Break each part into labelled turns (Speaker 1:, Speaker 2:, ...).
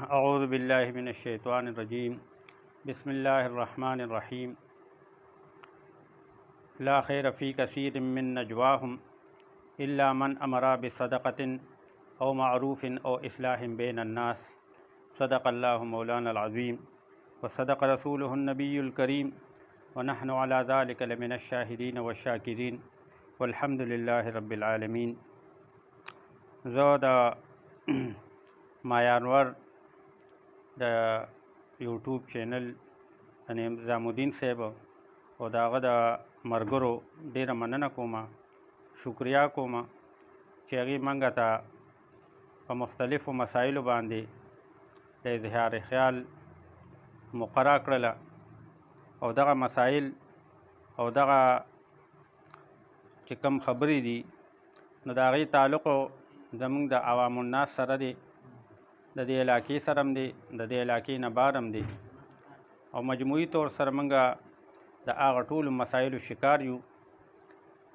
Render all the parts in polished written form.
Speaker 1: अऊज़ु बिल्लाहि मिनश्शैतानिर्रजीम बिस्मिल्लाहिर्रहमानिर्रहीम ला खैर फ़ी कसीरिम मिन नजवाहुम इल्ला मन अमरा बिसदक़तिन औ मअरूफ़िन औ इस्लाहिम बैनन्नास सदक़ल्लाहु मौलानल अज़ीम व सदक़ रसूलुहुन नबियुल करीम व नहनु अला ज़ालिका लमिनश शाहिदीन वश्शाकिरीन वल्हम्दुलिल्लाहि रब्बिल आलमीन। ज़ो द मायानवर د یوټیوب چینل د نظامالدین صاحب او د هغه د ملګرو ډیره مننه کومه، شکریا کومه چې هغې موږ ته په مختلفو مسایلو باندې د اظهار خیال مقرره کړله او دغه مسایل او دغه چې کوم خبرې دي نو د هغې تعلق زموږ د عوام الناس سره دی، د دې علاقې سره هم دی، د دې علاقې نه بار هم دی او مجموعي طور سره موږ د هغه ټولو مسایلو شکار یو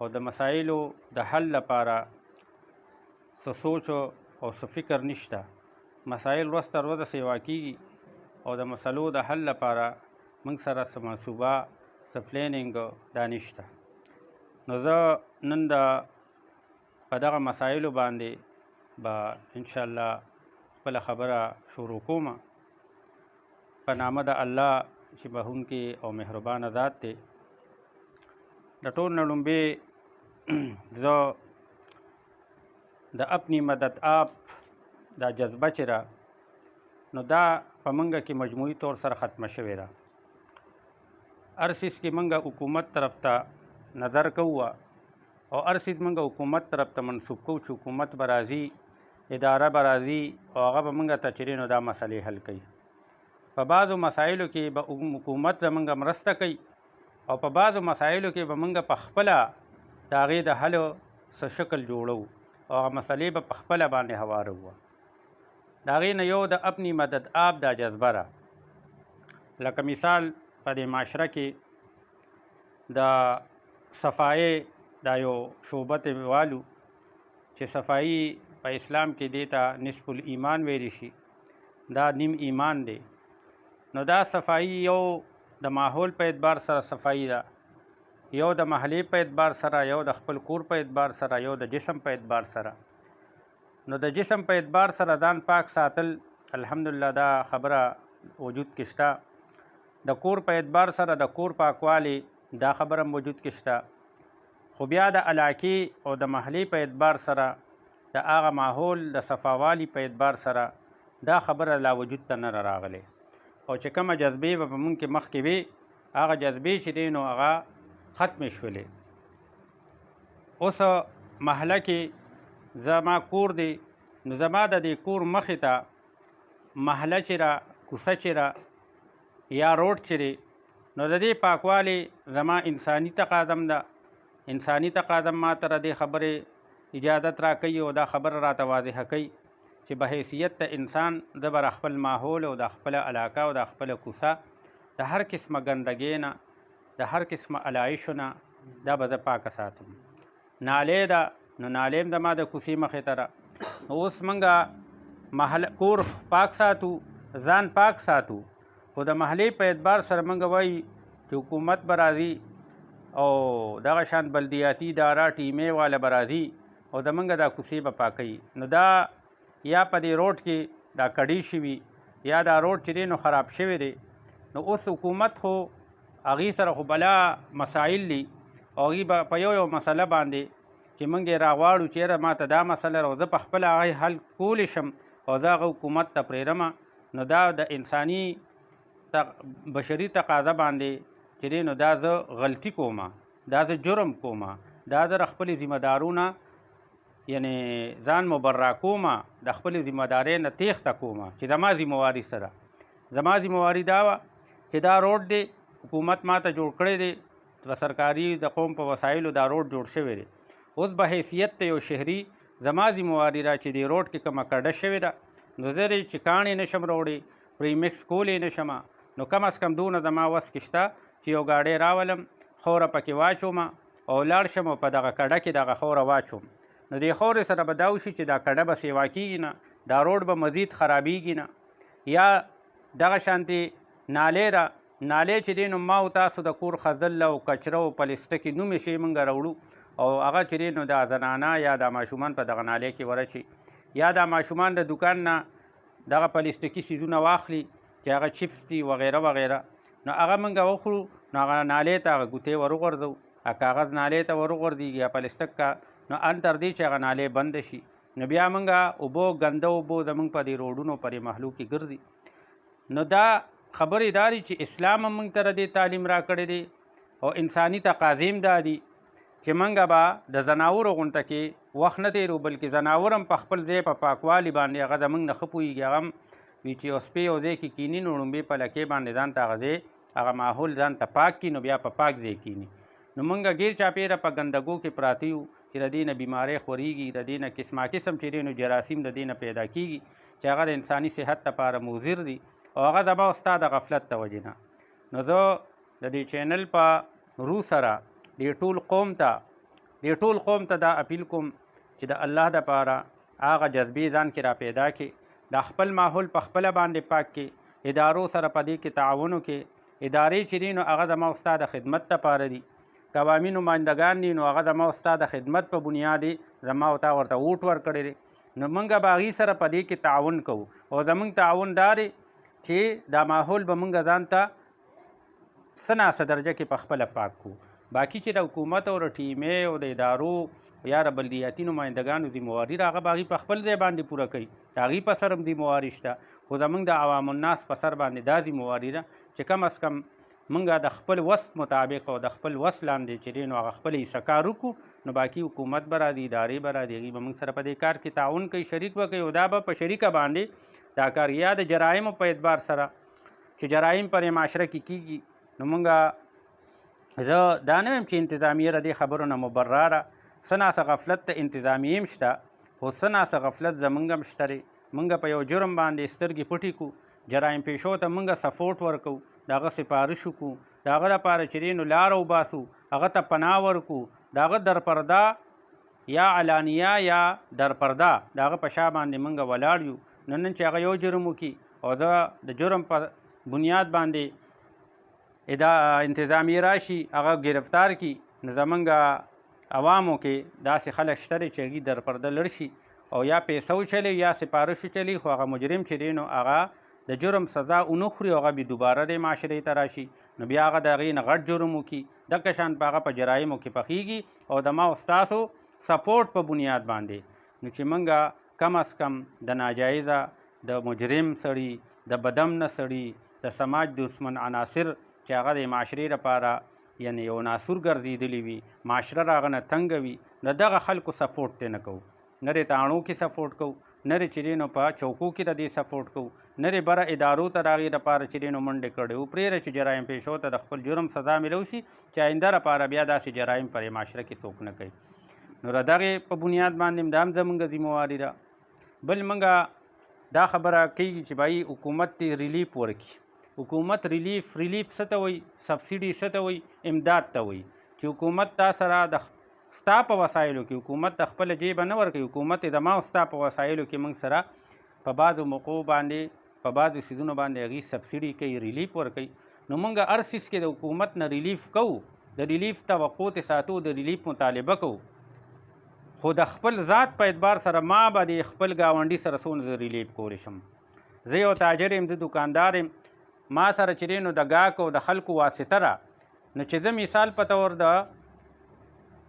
Speaker 1: او د مسایلو د حل لپاره څه سوچ او څه فکر نشته. مسایل ورځ تر ورځه سیوا کېږي او د مسلو د حل لپاره موږ سره څه منصوبه څه پلیننګ دا نشته. نو زه نن په دغه مسایلو باندې به انشاءالله خپله خبره شروع کومه په نامه د الله چې بخښونکی او مهربانه ذات دی. د ټول نه لومړی زه د اپنی مدد آپ دا جذبه چې را نو دا په موږ کې مجموعي طور سره ختمه شوې ده. هر څیز کې موږ حکومت طرف ته نظر کوو او هر څیز موږ حکومت طرف ته منسوب کوو چې حکومت به راځي، اداره به راځي او هغه به موږ ته چیرې نو دا مسلې حل کوي. په بعضو مسایلو کې به حکومت زموږ مرسته کوي او په بعضو مسایلو کې به موږ په خپله د هغې د حل څه شکل جوړو او هغه مسلې به په خپله باندې هواروو. د هغې نه یو د اپنی مدد آپ دا جذبه ده. لکه مثال په دې معاشره کې د صفایي دا یو شعبت والو چې صفایي په اسلام کې دیتا نصف الایمان ویلی شي، دا نیم ایمان دی. نو دا صفایي یو د ماحول په اعتبار سره صفایي ده، یو د محلې په اعتبار سره، یو د خپل کور په اعتبار سره، یو د جسم په اعتبار سره. نو د جسم په اعتبار سره ځان پاک ساتل الحمدلله دا خبره وجود کې شته. د کور په اعتبار سره د کور پاکوالی دا خبره وجود کې شته. خو بیا د علاقې او د محلې په اعتبار سره د هغه ماحول د صفاوالي په اعتبار سره دا خبره لا وجود ته نه راغلی او چې کومه جذبې به په مونږ کې مخکې وي هغه جذبې چې دی نو هغه ختمې شولې. اوس محله کې زما کور دی نو زما د دې کور مخې ته محله چې را کوڅه چې را یا روډ چې دی نو د دې پاکوالی زما انساني تقاضم ده. انساني تقاضم ما ته د دې خبرې اجازت را کوي او دا خبره راته واضحه کوي چې به حیثیت د انسان زه به خپل ماحول او د خپله علاقه او د خپله کوڅه د هر قسمه ګندګۍ نه، د هر قسمه علایشو نه دا به زه پاکه ساتم. نالې ده نو نالې هم زما د کوڅې مخې ته ده. اوس موږ کور پاک ساتو، ځان پاک ساتو، خو د محلې په اعتبار سره موږ وایي چې حکومت به راځي او دغه شان بلدیاتي اداره ټیمې والا به راځي او د موږ دا کوڅې به پاکوي. نو دا یا په دې روډ کې دا کډي شوي یا دا روډ چې دی نو خراب شوی دی. نو اوس حکومت خو هغې سره خو بلا مسایل دي او هغې به په یو مسله باندې چې موږ یې راغواړو چې یاره ما ته دا مسله او زه په خپله هغې حل کولی شم او زه هغه حکومت ته پرېږدم نو دا د انساني بشري تقاضا باندې چې دی نو دا زه غلطي کومه، دا زه جرم کومه، دا زه د خپلې ذمهدارونه یعنی ځان مبرا کومه، د خپلې ذمهدارۍ نه تیښته کومه چې زما ذمهواري سره. زما ذمهواري دا وه چې دا روډ دی حکومت ما ته جوړ کړی دی، په سرکاري د قوم په وسایلو دا روډ جوړ شوی دی. اوس به حیثیت ته یو شهري زما ذمهواري را چې دې روډ کې کومه کډه شوې ده نو زه یې چې کاڼې نشم راوړی، پریمکس کولی نشم، نو کم از کم دونه زما وس کې شته چې یو ګاډی راولم، خوره پکې واچوم او لاړ شم او په دغه کډه کې دغه خوره واچوم. نو دې خورې سره به دا وشي چې دا کډه به سیوا کېږي نه، دا روډ به مزید خرابېږي نه. یا دغه شانتې نالې را نالې چې دی نو ما او تاسو د کور خزل او کچره او پلسټکي نومې شی موږ راوړو او هغه چې دی نو د زنانه یا د ماشومان په دغه نالې کې ورچي یا د ماشومان د دکان نه دغه پلسټکي څیزونه واخلي چې هغه چپس دي وغیره وغیره نو هغه موږ وخورو نو هغه نالې ته هغه ګوتې ورغورځو کاغذ نالې ته ورغورځېږي یا پلسټک کا نو ان تر دې چې هغه نالې بند شي نو بیا موږ اوبه ګنده اوبه زموږ په دې روډونو پرې محلو کې ګرځي نو دا خبرې داري چې اسلام هم موږ ته دې تعلیم را کړی دی او انساني تقاضې هم دا دي چې موږ به د زناورو غونټه کې وخت نه تېرو بلکې زناور هم په خپل ځای په پاکوالي باندې هغه زموږ نه ښه پوهېږي هغه هم وي چې یو سپی یو ځای کې کیني نو لومبې په لکې باندې ځان ته هغه ځای هغه ماحول ځان ته پاک کړي نو بیا په پاک ځای کیني نو موږ ګیر چاپېره په ګندګو کې پراته یو چې د دې نه بیمارۍ خورېږي د دې نه قسما قسم چې دی نو جراثیم د دې نه پیدا کېږي چې هغه د انساني صحت لپاره مضر دي او هغه زما او ستا د غفلت د وجې نه نو زه د دې چینل په رو سره دې ټول قوم ته دا اپیل کوم چې د الله دپاره هغه جذبې ځان کې را پیدا کړي د خپل ماحول په خپله باندې پاک کړي ادارو سره په دې کې تعاون وکړي ادارې چې دي نو هغه زما او ستا د خدمت دپاره دي قوامي نمایندګان دي نو هغه زما او ستا د خدمت په بنیاد زما او تا ورته ووټ ورکړی دی نو موږ به هغې سره په دې کې تعاون کوو او زموږ تعاون دا دی چې دا ماحول به موږ ځان ته څه ناسه درجه کې په خپله پاک کړو باقي چې د حکومت او د ټیمې او د ادارو یا د بلدیاتي نمایندګانو ذمواري ده هغه به هغې په خپل ځای باندې پوره کوي د هغې په سر هم ذمواري شته خو زموږ د عوام الناس په سر باندې دا ذمواري ده چې کم از کم موږ د خپل وس مطابق او د خپل وس لاندې چې دی نو هغه خپل حصه کار وکړو نو باقي حکومت به راځي ادارې به راځي هغې به موږ سره په دې کار کې تعاون کوي شریک به کوي او دا به په شریکه باندې دا کار یا د جرایمو په اعتبار سره چې جرایم پر معاشره کې کېږي نو موږ زه دا نه وایم چې انتظامیه د دې خبرو نه مبرره څه ناسه غفلت ته انتظامیې هم شته خو څه ناسه غفلت زموږ هم شته دی موږ په یو جرم باندې سترګې پټې کړو جرایم پیشو ته موږ سپورټ ورکوو د هغه سفارش وکړو د هغه لپاره چې دی نو لاره وباسو هغه ته پناه ورکړو د هغه درپرده یا علانیه یا درپرده د هغه په شا باندې موږ ولاړ یو نن چې هغه یو جرم وکړي او زه د جرم په بنیاد باندې انتظامیه راشي هغه گرفتار کړي نو زموږ عوامو کې داسې خلک شته دی چې هغې درپرده لړ شي او یا پیسه وچلي یا سفارش وچلي خو هغه مجرم چې دی نو هغه د جرم سزا ونه خوري او هغه بې دوباره د معاشرې ته راشي نو بیا هغه د هغې نه غټ جرم وکړي دغه شان په هغه په جرایمو کې پخېږي او د ما او ستاسو سپورټ په بنیاد باندې نو چې موږ کم از کم د ناجایزه د مجرم سړي د بدامنه سړي د سماج دشمن عناصر چې هغه د معاشرې لپاره یعنی یو ناسور ګرځېدلي وي معاشره د هغه نه تنګه وي د دغه خلکو سپورټ ته نه کوو نه د تاڼو کې سپورټ کوو نه د چې دی نو په چوکو کې د دې سپورټ کوو نه د بره ادارو ته د هغې لپاره چې دی نو منډې کړې وو پرېږده چې جرایم پیشو ته د خپل جرم سزا میلو شي چې آینده لپاره بیا داسې جرایم پر معاشره کې څوک نه کوي نو د دغې په بنیاد باندې هم دا هم زموږ ذمواري ده بل موږ دا خبره کېږي چې بھائی حکومت ته ریلیف ورکړي حکومت ریلیف څه ته وایي سبسیډي څه ته وایي امداد ته وایي چې حکومت تا سره د ستا په وسایلو کې حکومت د خپله جیبه نه ورکوي حکومت زما او ستا په وسایلو کې موږ سره په بعضو موقعو باندې په بعضو څیزونو باندې هغې سبسیډي کوي ریلیف ورکوي نو موږ هر څیز کې د حکومت نه ریلیف کوو د ریلیف توقع ته ساتو د ریلیف مطالبه کوو خو د خپل ذات په اعتبار سره ما به د خپل ګاونډي سره څونه زه ریلیف کولی شم زه یو تاجر یم زه دوکاندار یم ما سره چې دی نو د ګاهک او د خلکو واسطه را نو چې زه مثال په طور د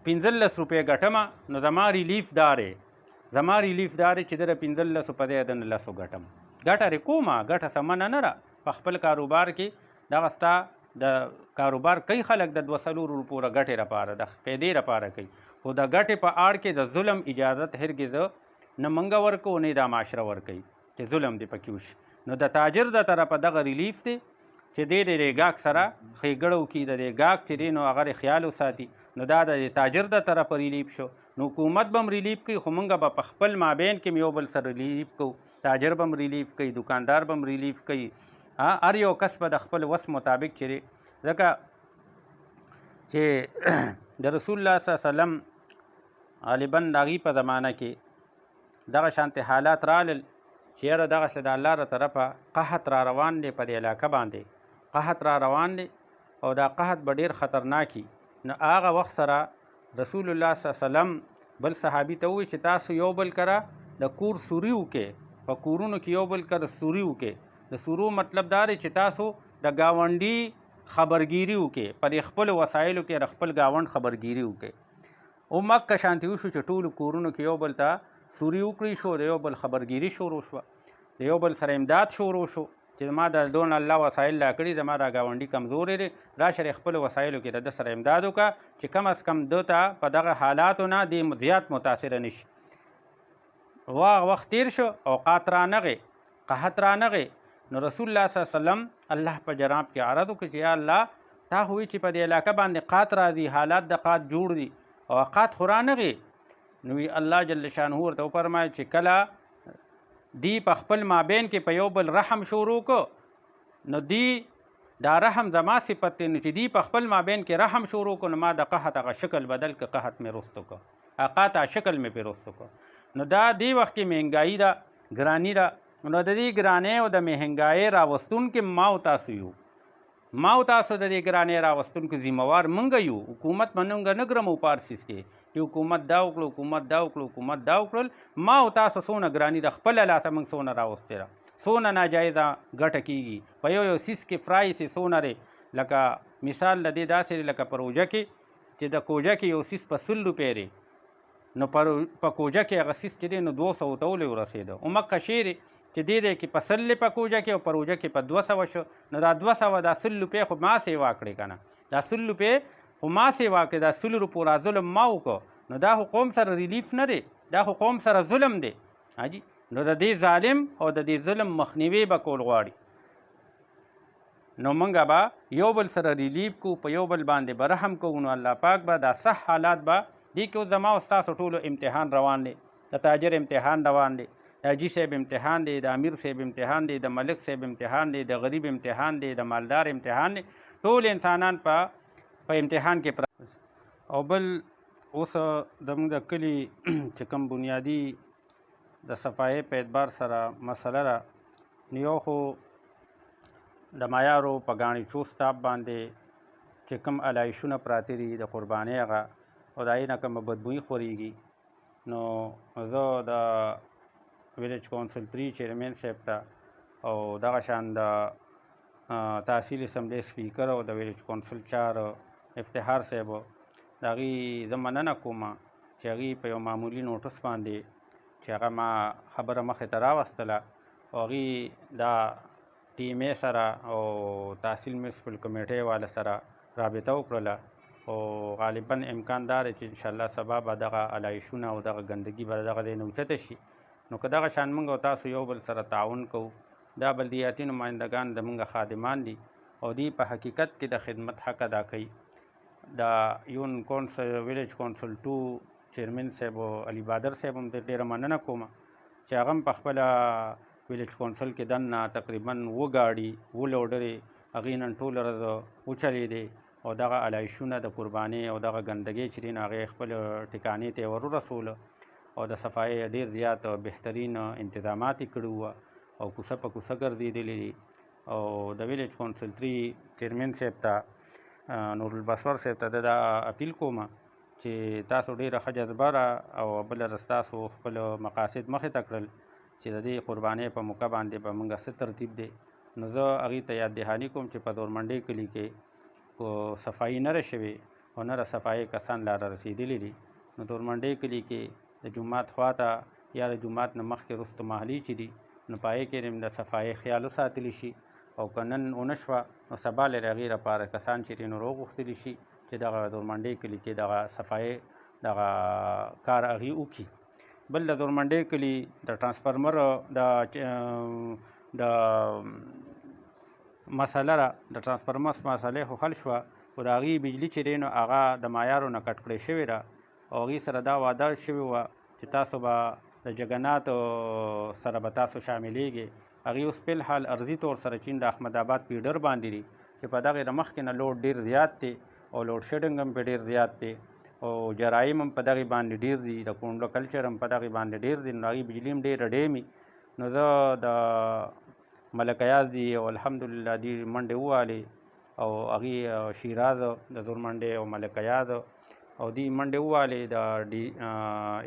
Speaker 1: 15 روپۍ ګټمه نو زما ریلیف دارې چې د 15 په دی د 900 ګټم ګټه رې کومه ګټه سمنه نه را په خپل کاروبار کې دغه ستا د کاروبار کوي خلک د 200 روپو ګټې لپاره د پیدې لپاره کوي خو د ګټې په آړ کې د ظلم اجازت هرګز نه موږ ورکو نه دا معاشره ورکوي چې ظلم دې پکې وشي نو د تاجر د طرفه دغه ریلیف دی چې دی د ګاهک سره ښېګړه وکړي د ګاهک چې دی نو هغه خیال وساتي نو دا د تاجر د طرفه ریلیف شو نو حکومت به هم ریلیف کوي خو موږ به په خپل مابین کې یو بل سره ریلیف کوو تاجر به هم ریلیف کوي دوکاندار به هم ریلیف کوي هر یو کس به د خپل وس مطابق چې ځکه چې د رسول الله صلی الله علیه وسلم غالبا د هغې په زمانه کې دغه شانتې حالات رالل چې یاره دغسې د الله له طرفه قحط را روان دی په دې علاقه باندې، قحط را روان دی او دا قحط به ډېر خطرناکي. نو هغه وخت سره رسول الله صلی الله علیه وسلم بل صحابي ته ووایي چې تاسو یو بل کره د کور سوري وکړئ، په کورونو کې یو بل کره سوري وکړئ. د سورو مطلب دا دی چې تاسو د ګاونډي خبرګیري وکړئ، په دې خپلو وسایلو کې د خپل ګاونډ خبرګیري وکړئ. او مکه شانتي وشو چې ټولو کورونو کې یو بل ته سوري وکړي شو، د یو بل خبرګیري شروع شوه، د یو بل سره امداد شروع شو چې ما د دون الله وسایل لا کړي، زما دا ګاونډي کمزورې دی، راشه د خپلو وسایلو کې د ده سره امداد وکړه چې کم از کم ده ته په دغه حالاتو نه دی زیات متاثره نه شي. هغه وخت تیر شو، اوقات رانغې، قحط رانغې. نو رسول الله صلی الله علیه وسلم الله په جناب کې عرض وکړي چې یا الله تا خو وایي چې په دې علاقه باندې قحط راځي، حالات د قحط جوړ دي او قحط خو رانغې. نو الله جل شانه ورته وفرمایل چې کله دی په خپل مابین کې په یو بل رحم شروع کو، نو دی دا رحم زما صفت دی، نو چې دی په خپل مابین کې رحم شروع کو، نو ما د قحط هغه شکل بدل که قحط مې رستو کو، قحط شکل مې پې رستو کو. نو دا دی وخت کې مهنګایي ده، ګراني ده. نو د دې ګرانۍ او د مهنګایۍ راوستونکي ما او تاسو یو، ما او تاسو د دې ګرانۍ راوستونکو ذمہوار موږ یو. حکومت منونګه نه ګرمو پارسیس کې چې حکومت دا وکړو، حکومت دا وکړو، حکومت دا وکړل. ما او تاسو څونه ګراني د خپله لاسه موږ څونه راوستې ده، څونه ناجایزه ګټه کېږي په یو یو سیس کې فرای سي څونه دی. لکه مثال د دې داسې دی لکه په روژه کې چې د کوژه کې یو سیس په 100 روپۍ دی، نو په کوژه کې هغه سیس چې دی نو 200 ته ولې ورسېده. او مکه شعر چې دې دی کې په 100 په کوژه کې او په روژه کې په 200 شو، نو دا 200 دا 100 روپۍ خو ما سیوا کړې که نه، دا 100 روپۍ خو ما سیوا کړې، دا 100 روپو را ظلم ما وکړو، نو دا خو قوم سره ریلیف نه دی، دا خو قوم سره ظلم دی. حاجي نو د دې ظالم او د دې ظلم مخنیوي به کول غواړي. نو موږ به یو بل سره ریلیف کو، په یو بل باندې به رحم کوو، نو الله پاک به دا صح حالات به دې کې. زما او ستاسو ټولو امتحان روان دی، د تاجر امتحان روان دی، د حاجي صاحب امتحان دی، د امیر صاحب امتحان دی، د ملک صاحب امتحان دی، د غریب امتحان دی، د مالدار امتحان دی. ټول انسانان په امتحان کې او بل اوس زموږ د کلي چې کوم بنیادي د صفایۍ په اعتبار سره مسله ده، نو یو خو د مایارو په ګاڼې چوسټاپ باندې چې کوم علایشونه پراته دي د قربانۍ هغه، او د هغې نه کومه بدبویي خورېږي. نو زه د ویلیج کونسل 3 چیرمین صاحب ته او دغه شان د تحصیل اسمبلی سپیکر او د ویلیج کونسل 4 افتخار صاحب د هغې زه مننه کوم چې هغې په یو معمولي نوټس باندې چې هغه ما خبره مخې ته راوستله، او هغې دا ټي ام اے سره او تحصیل میونسپل کمیټۍ والا سره رابطه وکړله، او غالبا امکان دا دی چې انشاءالله سبا به دغه علایشونه او دغه ګندګي به دغه دی نه اوچته شي. نو که دغه شان موږ او تاسو یو بل سره تعاون کوو، دا بلدیاتي نمایندګان زموږ خادمان دي او دوی په حقیقت کې د خدمت حق ادا کوي. د یون کونسل ویلیج کونسل 2 چیرمین صاحب او علي بادر صاحب هم ډېره مننه کوم چې هغه هم په خپله ویلیج کونسل کې دننه تقریبا 2 ګاډي 2 لوډرې هغې نن ټوله ورځ وچلېدې، او دغه علایشونه د قربانۍ او دغه ګندګۍ چې دي نو هغې خپل ټکانې ته یې ور ورسوله، او د صفایۍ ډېر زیات بهترین انتظامات یې کړي وو، او کوڅه په کوڅه ګرځېدلي دي. او د ویلیج کونسل 3 چیرمین صاحب ته نورالبصر صاحب ته دا اپیل کوم چې تاسو ډېره ښه جذبه را او بله ورځ تاسو خپل مقاصد مخې ته کړل چې د دې قربانۍ په موقع باندې به موږ څه ترتیب دی. نو زه هغې ته یاد دهاني کوم چې په دورمنډۍ کلي کې صفایي نه ده شوې او نه د صفایۍ کسان لا را رسېدلي دي. نو دورمنډۍ کلي کې د جومات خوا ته یا د جومات نه مخکې وروسته محلي چې دي نو په هغې کې د صفایۍ خیال وساتلی شي، او که نن ونه شوه نو سبا لرې هغې لپاره کسان چې دي نو راوغوښتلي شي چې دغه دورمنډۍ کلي کې دغه صفایۍ دغه کار هغې وکړي. بل د دورمنډۍ کلي د ټرانسفارمر د مسله ده، د ټرانسفارمر مسلې خو حل شوه، خو د هغې بجلي چې دی نو هغه د معیارو نه کټ کړې شوې ده، او هغې سره دا وعده شوې وه چې تاسو به د جګناتو سره به تاسو شاملېږئ. هغې اوس فی الحال ارضي طور سره چین د احمد آباد پیډر باندې دي چې په دغې د مخکې نه لوډ ډېر زیات دی، او لوډ شیډنګ هم پې ډېر زیات دی، او جرایم هم په دغې باندې ډېر دي، د کونډو کلچر هم په دغې باندې ډېر دي، نو هغې بجلي هم ډېره ډیمي، نو زه د ملک ایاز دي او الحمدلله دي منډې ووالې او هغې شیراز د زور منډې او ملک ایاز او دی منډې ووالې د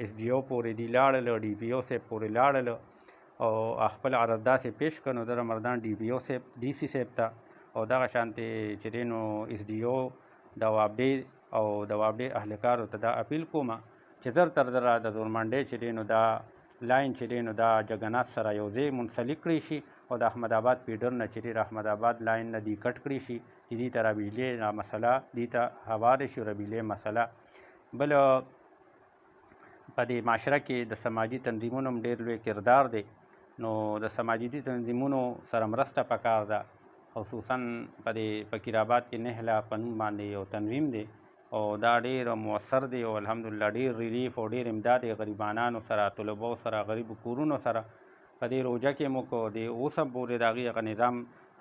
Speaker 1: ایس ډي او پورې دی لاړل ډي پي او صاحب پورې لاړل او خپل عرض داسې پیش کړ نو د رمضان ډي پي او صاحب ډي سي صاحب ته او دغه شانتې چې دی نو ایس ډي او د وابډې او د وابډې اهلکارو ته دا اپیل کوم چې زر تر زره د زور منډې چې دی نو دا لاین چې دی نو دا جګنات سره یو ځای منسلک کړی شي او د احمد آباد پیډر نه چې دی احمد آباد لاین نه دی کټ کړی شي چې دې ته را بجلې مسله دې ته هواره شي را بجلې مسله بل په دې معاشره کې د سماجي تنظیمونو هم ډېر لوی کردار دی نو د سماجي تنظیمونو سره مرسته پکار ده خصوصا په دې فقیر آباد کې نهله په نوم باندې یو تنظیم دی او دا ډېر مؤثر دی او الحمدلله ډېر ریلیف او ډېر امداد غریبانانو سره طلبو سره غریبو کورونو سره په دې روژه کې مو کو دی اوس هم پورې د هغې هغه نظام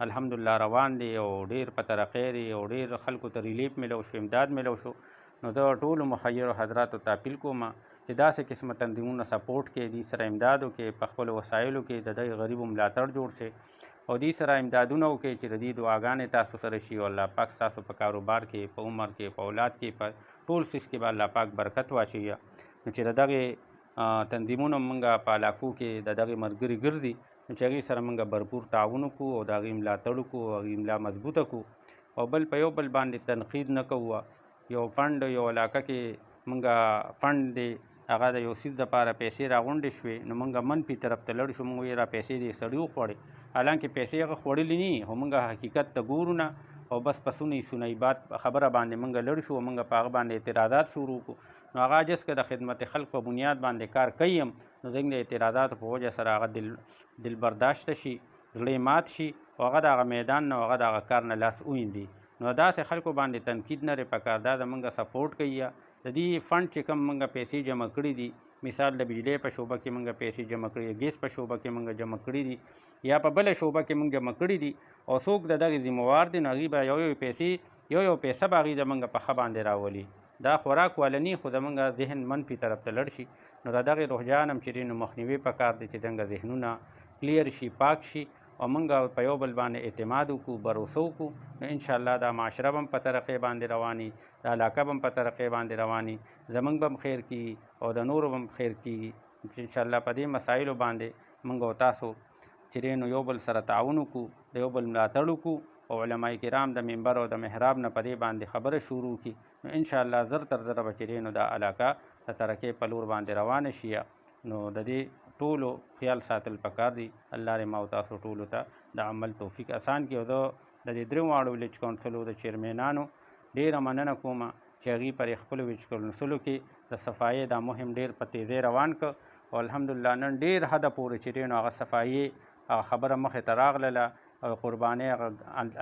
Speaker 1: الحمدلله روان دی او ډېر په ترقۍ دی او ډېر خلکو ته ریلیف میلو شو امداد میلو شو نو زه ټولو مخیرو حضراتو ته اپیل کوم چې داسې قسمه تنظیمونه سپورټ کې دې سره امداد وکړي په خپلو وسایلو کې د دې غریبو ملاتړ جوړ شي او دې سره امدادونه وکړي چې د دې دعاګانې تاسو سره شي او الله پاک ستاسو په کاروبار کې په عمر کې په اولاد کې په ټول څیز کې به الله پاک برکت واچوي نو چې د دغې تنظیمونو موږ په علاقو کې د دغې ملګري ګرځي نو چې هغې سره موږ بھرپور تعاون وکړو او د هغې ملاتړ وکړو او هغې ملا مضبوطه کړو او بل په یو بل باندې تنقید نه کوو یو فنډ یو علاقه کې موږ فنډ دی هغه د یو څیز دپاره پیسې راغونډې شوې نو موږ منفي طرف ته لړ شو موږ وایو را پیسې دې سړي وخوړې حالانکې پیسې هغه خوړلې نه خو موږ حقیقت ته ګورو نه او بس په سنی سنی بات خبره باندې موږ لړ شو موږ په هغه باندې اعتراضات شروع کړو نو هغه عجز که د خدمت خلق په بنیاد باندې کار کوي هم نو زموږ د اعتراضاتو په وجه سره هغه دل برداشته شي زړه مات شي او هغه د هغه میدان نه هغه د هغه کار نه لاس وویندي نو داسې خلکو باندې تنقید نه لرې پکار دا زموږ سپورټ کوي د دې فنډ چې کوم موږ پیسې جمع کړي دي مثال د بجلی په شعبه کې موږ پیسې جمع کړي ګیس په شعبه کې موږ جمع کړي دي یا په بله شعبه کې موږ جمع کړي دي او څوک د دغې ذموار دي نو هغوی به یو پیسې یو پیسه به هغوی زموږ په ښه باندې راولي دا خوراک والني خو زموږ ذهن منفي طرف ته لړ شي نو د دغې روحجان هم چې نو مخنیوي پکار دی چې څنګه ذهنونه کلیر شي پاک شي او موږ په یو بل باندې اعتماد وکړو بروسه وکړو نو انشاءالله دا معاشره به هم په ترقۍ باندې رواني دا علاقه به هم په ترقۍ باندې رواني زموږ به هم خیر کېږي او د نورو به هم خیر کېږي چې انشاءالله په دې مسایلو باندې موږ او تاسو چې نو یو بل سره تعاون وکړو د یو بل ملاتړ وکړو او علما کرام د منبر او د محراب نه په دې باندې خبره شروع کړي نو انشاءالله زر تر زره به چې نو دا علاقه د ترقۍ په لور باندې روانه شي نو د دې ټولو خیال ساتل پکار دي الله دې ما او تاسو ټولو ته د عمل توفیق آسان کړي او زه د دې درې واړو ویلیج کونسلو د چیرمینانو ډېره مننه کوم چې هغوی پر خپلو ویلیج کونسلو کې د صفایي دا مهم ډېر په تیزۍ روان کړ او الحمدلله نن ډېر حده پورې چې نو هغه صفایي هغه خبره مخې ته راغلله او قربانۍ هغه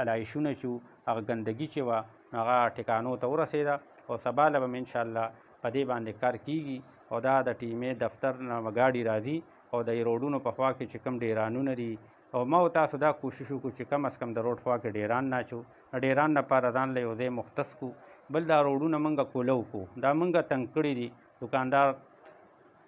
Speaker 1: علایشونه چې هغه ګندګي چې وه هغه ټکانو ته ورسېده او سبا له به م انشاءالله په دې باندې کار کیږي او دا د ټیمې دفتر نه گاډي راځي او د روډونو په خوا کې چې کوم ډیرانونه دي او ما او تاسو دا کوشش وکړو چې کم از کم د روډ خوا کې ډیران نه اچو ډیران لپاره ځان له یو ځای مختص کړو بل دا روډونه موږ کولو کړو دا موږ تنګ کړي دي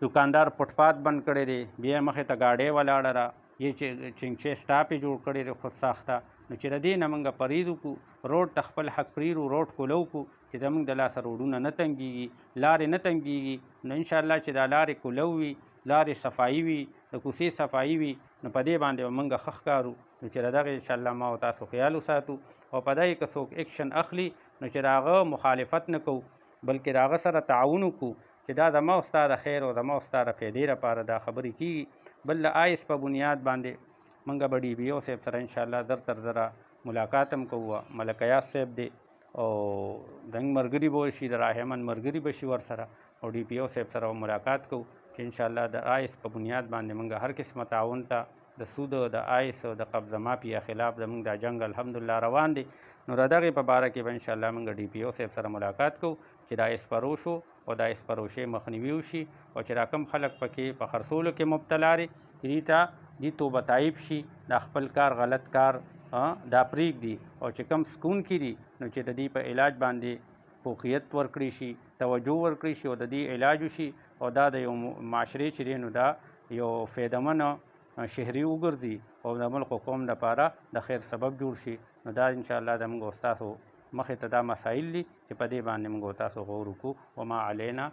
Speaker 1: دکاندار فټپات بند کړی دی بیا مخې ته ګاډۍ ولاړه ده یې چنګچې سټاپ یې جوړ کړی دی خود ساخته نو چې د دې نه موږ پرهیز وکړو روډ ته خپل حق پرېږدو روډ کولو کړو چې زموږ د لاسه روډونه نه تنګېږي لارې نه تنګېږي نو انشاءالله چې دا لارې کولو وي لارې صفایي وي د کوڅې صفایي وي نو په دې باندې به موږ ښه ښکارو نو چې د دغې انشاءالله ما او تاسو خیال وساتو او په دغې که څوک ایکشن اخلي نو چې د هغه مخالفت نه کوو بلکې د هغه سره تعاون وکړو چې دا زما او ستا د خیر او زما او ستا د فایدې لپاره دا خبرې کېږي بل د آیس په بنیاد باندې موږ به ډي بي او صاحب سره انشاءالله زر تر زره ملاقات هم کوو ملک ایاز صاحب دی او زموږ ملګري به شي د راهمن ملګري به شي ورسره او ډي پي او صاحب سره ملاقات کوو چې انشاءالله د آیس په بنیاد باندې موږ هر قسمه تعاون ته د سود د آیس او د قبضه مافیا خلاف زموږ دا جنګ الحمدلله روان دی نو د دغې په باره کې به انشاءالله موږ ډي پي او صاحب سره ملاقات کوو چې دا اسپروش او دا اسپروشۍ مخنیوي وشي او چې را کوم خلک پکې په خرڅولو کې مبتلا دي دې ته دې توبه طایب شي دا خپل کار غلط کار دا پرېږدي او چې کوم سکون کې دي نو چې د دې په علاج باندې فوقیت ورکړي شي توجه ورکړي شي او د دې علاج وشي او دا د یو معاشرې چې دی نو دا یو فایدهمنه شهري وګرځي او د ملک او قوم دپاره د خیر سبب جوړ شي. نو دا انشاءالله د موږ او ستاسو مخې ته دا مسایل دي چې په دې باندې موږ او تاسو غور وکړو. وما علینا